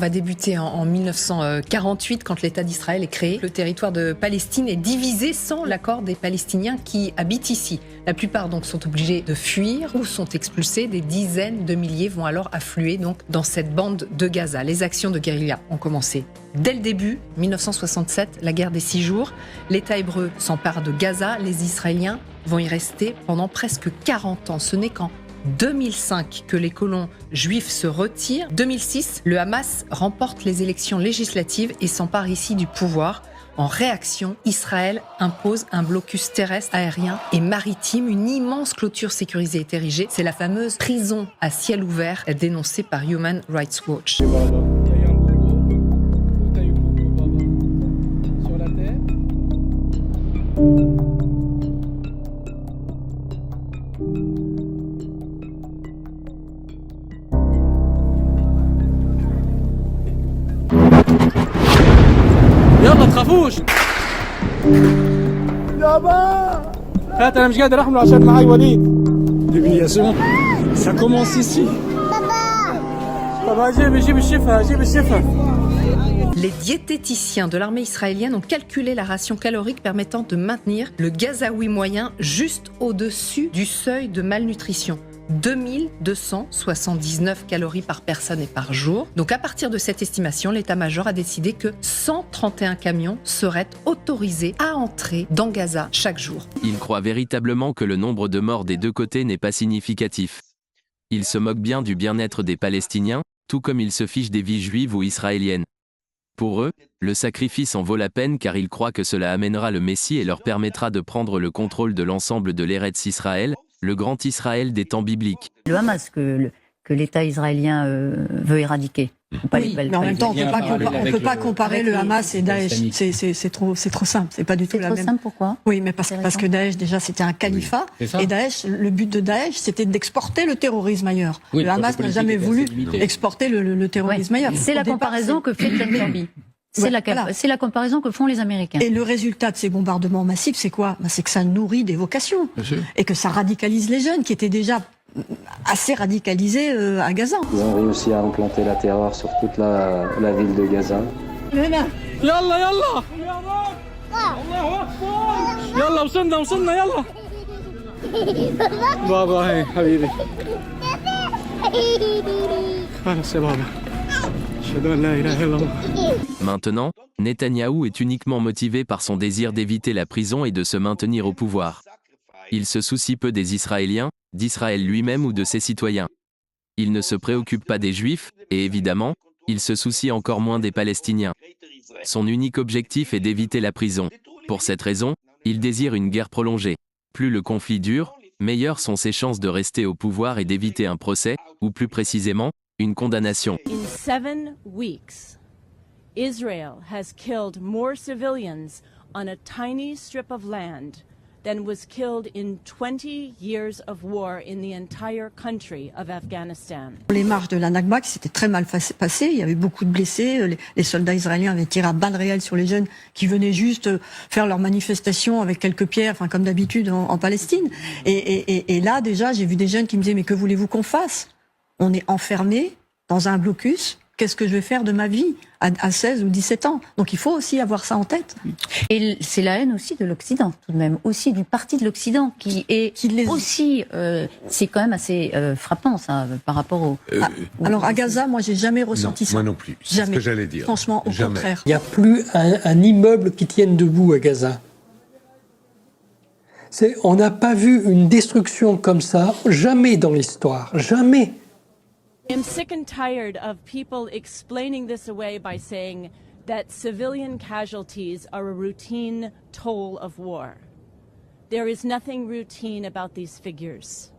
va débuter en 1948, quand l'État d'Israël est créé. Le territoire de Palestine est divisé sans l'accord des Palestiniens qui habitent ici. La plupart donc sont obligés de fuir ou sont expulsés. Des dizaines de milliers vont alors affluer donc dans cette bande de Gaza. Les actions de guérilla ont commencé dès le début, 1967, la guerre des 6 jours. L'État hébreu s'empare de Gaza. Les Israéliens vont y rester pendant presque 40 ans. Ce n'est qu'en 2005 que les colons juifs se retirent. 2006, le Hamas remporte les élections législatives et s'empare ici du pouvoir. En réaction, Israël impose un blocus terrestre, aérien et maritime. Une immense clôture sécurisée est érigée. C'est la fameuse prison à ciel ouvert dénoncée par Human Rights Watch. يلا تخافوش يابا هات انا مش قادر احمله عشان معاي وليد ديفياسيون ça commence ici بابا جيب الشفا Les diététiciens de l'armée israélienne ont calculé la ration calorique permettant de maintenir le gazaoui moyen juste au-dessus du seuil de malnutrition. 2279 calories par personne et par jour. Donc à partir de cette estimation, l'état-major a décidé que 131 camions seraient autorisés à entrer dans Gaza chaque jour. Il croit véritablement que le nombre de morts des deux côtés n'est pas significatif. Il se moque bien du bien-être des Palestiniens, tout comme il se fiche des vies juives ou israéliennes. Pour eux, le sacrifice en vaut la peine car ils croient que cela amènera le Messie et leur permettra de prendre le contrôle de l'ensemble de l'Eretz Israël, le grand Israël des temps bibliques. Le Hamas que l'État israélien veut éradiquer. Oui, mais en même temps, on ne peut pas comparer le Hamas et Daesh. C'est trop simple. C'est pas du tout la même. C'est trop simple, pourquoi? Oui, mais parce que Daesh, déjà, c'était un califat. Oui, et Daesh, le but de Daesh, c'était d'exporter le terrorisme ailleurs. Oui, le Hamas n'a jamais voulu exporter le terrorisme ailleurs. C'est la comparaison que fait John Kirby. C'est la comparaison que font les Américains. Et le résultat de ces bombardements massifs, c'est quoi? C'est que ça nourrit des vocations. Et que ça radicalise les jeunes qui étaient déjà assez radicalisés à Gaza. Ils ont réussi à implanter la terreur sur toute la ville de Gaza. يلا وصلنا يلا بابا هي حبيبي خلاص يا بابا أشهد أن لا إله إلا الله. Maintenant, Netanyahou est uniquement motivé par son désir d'éviter la prison et de se maintenir au pouvoir. Il se soucie peu des Israéliens, d'Israël lui-même ou de ses citoyens. Il ne se préoccupe pas des Juifs, et évidemment, il se soucie encore moins des Palestiniens. Son unique objectif est d'éviter la prison. Pour cette raison, il désire une guerre prolongée. Plus le conflit dure, meilleures sont ses chances de rester au pouvoir et d'éviter un procès, ou plus précisément, une condamnation. In 7 weeks, Israel has killed more civilians on a tiny strip of land than was killed in 20 years of war in the entire country of Afghanistan. Les marches de la Nakba qui s'étaient très mal passées, il y avait beaucoup de blessés, les soldats israéliens avaient tiré à balles réelles sur les jeunes qui venaient juste faire leur manifestation avec quelques pierres, enfin comme d'habitude en Palestine. Et là déjà, j'ai vu des jeunes qui me disaient mais que voulez-vous qu'on fasse? On est enfermés dans un blocus. Qu'est-ce que je vais faire de ma vie à 16 ou 17 ans? Donc il faut aussi avoir ça en tête. Et c'est la haine aussi de l'Occident, tout de même, aussi du parti de l'Occident, qui aussi, c'est quand même assez frappant ça, par rapport au... Alors à Gaza, moi j'ai jamais ressenti ça. Moi non plus, c'est ce que j'allais dire. Franchement, au contraire. Il n'y a plus un immeuble qui tienne debout à Gaza. On n'a pas vu une destruction comme ça, jamais dans l'histoire, jamais. I'm sick and tired of people explaining this away by saying that civilian casualties are a routine toll of war. There is nothing routine about these figures.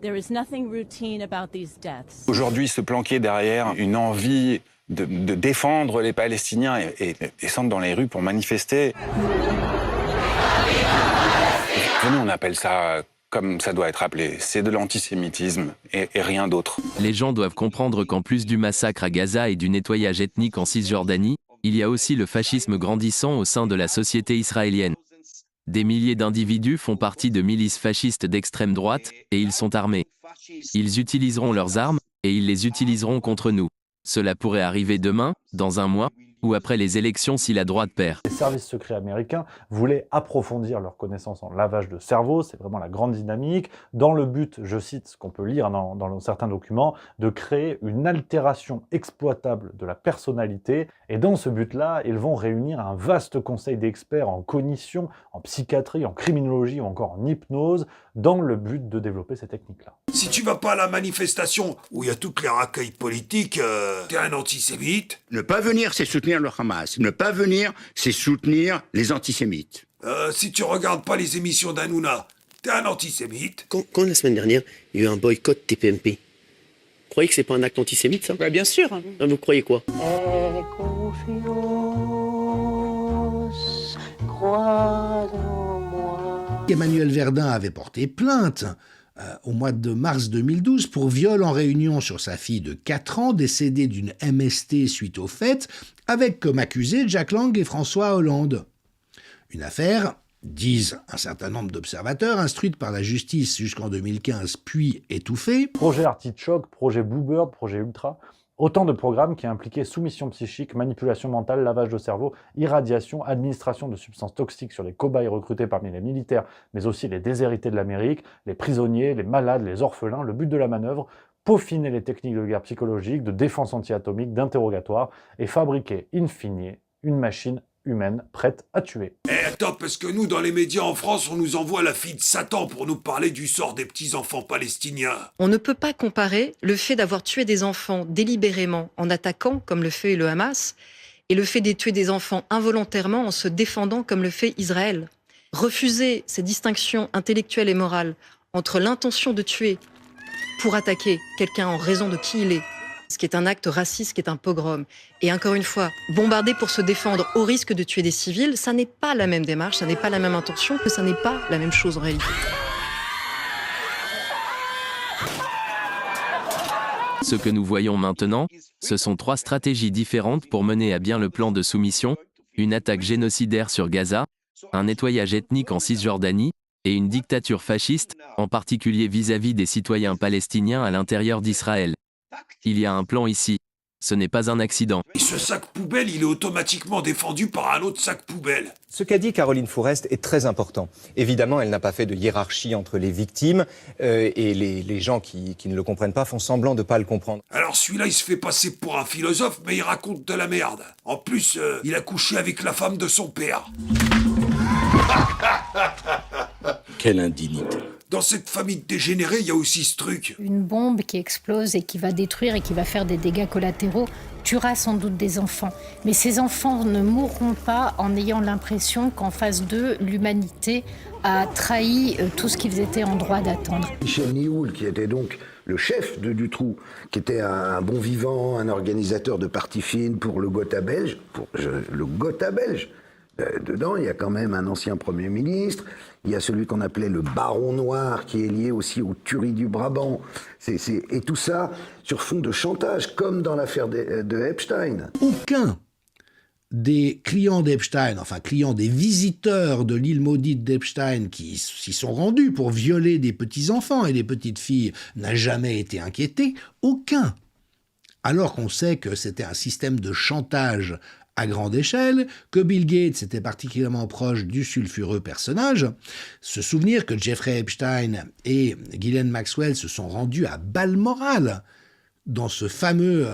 There is nothing routine about these deaths. Aujourd'hui, se planquer derrière une envie de défendre les Palestiniens et descendre dans les rues pour manifester. Venez, on appelle ça comme ça doit être appelé. C'est de l'antisémitisme et rien d'autre. Les gens doivent comprendre qu'en plus du massacre à Gaza et du nettoyage ethnique en Cisjordanie, il y a aussi le fascisme grandissant au sein de la société israélienne. Des milliers d'individus font partie de milices fascistes d'extrême droite, et ils sont armés. Ils utiliseront leurs armes, et ils les utiliseront contre nous. Cela pourrait arriver demain, dans un mois, ou après les élections si la droite perd. Les services secrets américains voulaient approfondir leurs connaissances en lavage de cerveau, c'est vraiment la grande dynamique, dans le but, je cite ce qu'on peut lire dans certains documents, de créer une altération exploitable de la personnalité. Et dans ce but-là, ils vont réunir un vaste conseil d'experts en cognition, en psychiatrie, en criminologie ou encore en hypnose, dans le but de développer ces techniques-là. Si tu vas pas à la manifestation où il y a toutes les racailles politiques, t'es un antisémite. Ne pas venir, c'est soutenir le Hamas. Ne pas venir, c'est soutenir les antisémites. Si tu regardes pas les émissions d'Hanouna, t'es un antisémite. Quand la semaine dernière, il y a eu un boycott TPMP, vous croyez que c'est pas un acte antisémite, ça? Bah bien sûr. Vous croyez quoi? Emmanuel Verdun avait porté plainte au mois de mars 2012 pour viol en réunion sur sa fille de 4 ans décédée d'une MST suite aux fêtes, avec comme accusés Jack Lang et François Hollande. Une affaire, disent un certain nombre d'observateurs, instruite par la justice jusqu'en 2015 puis étouffée. Projet Artichoke, projet Bluebird, projet Ultra, autant de programmes qui impliquaient soumission psychique, manipulation mentale, lavage de cerveau, irradiation, administration de substances toxiques sur les cobayes recrutés parmi les militaires, mais aussi les déshérités de l'Amérique, les prisonniers, les malades, les orphelins. Le but de la manœuvre, peaufiner les techniques de guerre psychologique, de défense anti-atomique, d'interrogatoire, et fabriquer, in fine, une machine humaine prête à tuer. Attends, parce que nous, dans les médias en France, on nous envoie la fille de Satan pour nous parler du sort des petits-enfants palestiniens. On ne peut pas comparer le fait d'avoir tué des enfants délibérément en attaquant, comme le fait le Hamas, et le fait de tuer des enfants involontairement en se défendant, comme le fait Israël. Refuser ces distinctions intellectuelles et morales entre l'intention de tuer pour attaquer quelqu'un en raison de qui il est, ce qui est un acte raciste, qui est un pogrom. Et encore une fois, bombarder pour se défendre au risque de tuer des civils, ça n'est pas la même démarche, ça n'est pas la même intention, ça n'est pas la même chose en réalité. Ce que nous voyons maintenant, ce sont 3 stratégies différentes pour mener à bien le plan de soumission, une attaque génocidaire sur Gaza, un nettoyage ethnique en Cisjordanie, et une dictature fasciste, en particulier vis-à-vis des citoyens palestiniens à l'intérieur d'Israël. Il y a un plan ici. Ce n'est pas un accident. Et ce sac poubelle, il est automatiquement défendu par un autre sac poubelle. Ce qu'a dit Caroline Fourest est très important. Évidemment, elle n'a pas fait de hiérarchie entre les victimes et les gens qui ne le comprennent pas font semblant de ne pas le comprendre. Alors celui-là, il se fait passer pour un philosophe, mais il raconte de la merde. En plus, il a couché avec la femme de son père. Quelle indignité. Dans cette famille dégénérée, il y a aussi ce truc. Une bombe qui explose et qui va détruire et qui va faire des dégâts collatéraux tuera sans doute des enfants. Mais ces enfants ne mourront pas en ayant l'impression qu'en face d'eux, l'humanité a trahi tout ce qu'ils étaient en droit d'attendre. Michel Nioul, qui était donc le chef de Dutroux, qui était un bon vivant, un organisateur de parties fines pour le Gotha belge, dedans, il y a quand même un ancien Premier ministre, il y a celui qu'on appelait le Baron Noir, qui est lié aussi aux tueries du Brabant. Et tout ça sur fond de chantage, comme dans l'affaire de Epstein. Aucun des clients d'Epstein, enfin clients des visiteurs de l'île maudite d'Epstein qui s'y sont rendus pour violer des petits-enfants et des petites filles, n'a jamais été inquiété. Aucun. Alors qu'on sait que c'était un système de chantage à grande échelle, que Bill Gates était particulièrement proche du sulfureux personnage, se souvenir que Jeffrey Epstein et Ghislaine Maxwell se sont rendus à Balmoral, dans ce fameux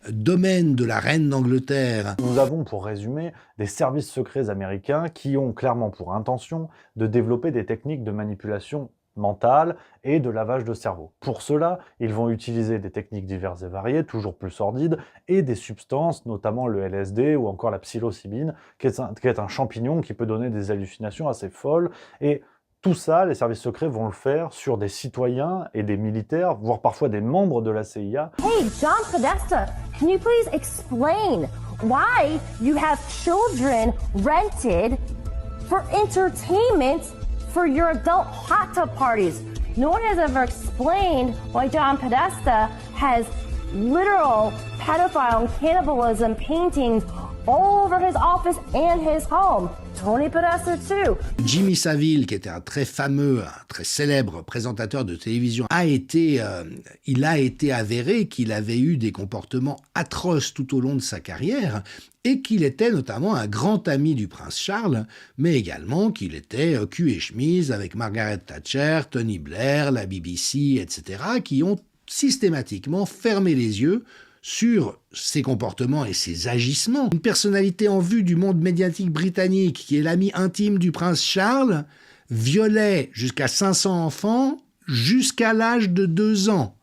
domaine de la reine d'Angleterre. Nous avons, pour résumer, des services secrets américains qui ont clairement pour intention de développer des techniques de manipulation mentale et de lavage de cerveau. Pour cela, ils vont utiliser des techniques diverses et variées, toujours plus sordides, et des substances, notamment le LSD ou encore la psilocybine, qui est un champignon qui peut donner des hallucinations assez folles. Et tout ça, les services secrets vont le faire sur des citoyens et des militaires, voire parfois des membres de la CIA. Hey, John Podesta, can you please explain why you have children rented for entertainment for your adult hot tub parties? No one has ever explained why John Podesta has literal pedophile and cannibalism paintings all over his office and his home. Tony Podesta too. Jimmy Savile, qui était un très fameux, un très célèbre présentateur de télévision, il a été avéré qu'il avait eu des comportements atroces tout au long de sa carrière et qu'il était notamment un grand ami du prince Charles, mais également qu'il était cul et chemise avec Margaret Thatcher, Tony Blair, la BBC, etc., qui ont systématiquement fermé les yeux sur ses comportements et ses agissements. Une personnalité en vue du monde médiatique britannique, qui est l'ami intime du prince Charles, violait jusqu'à 500 enfants jusqu'à l'âge de 2 ans.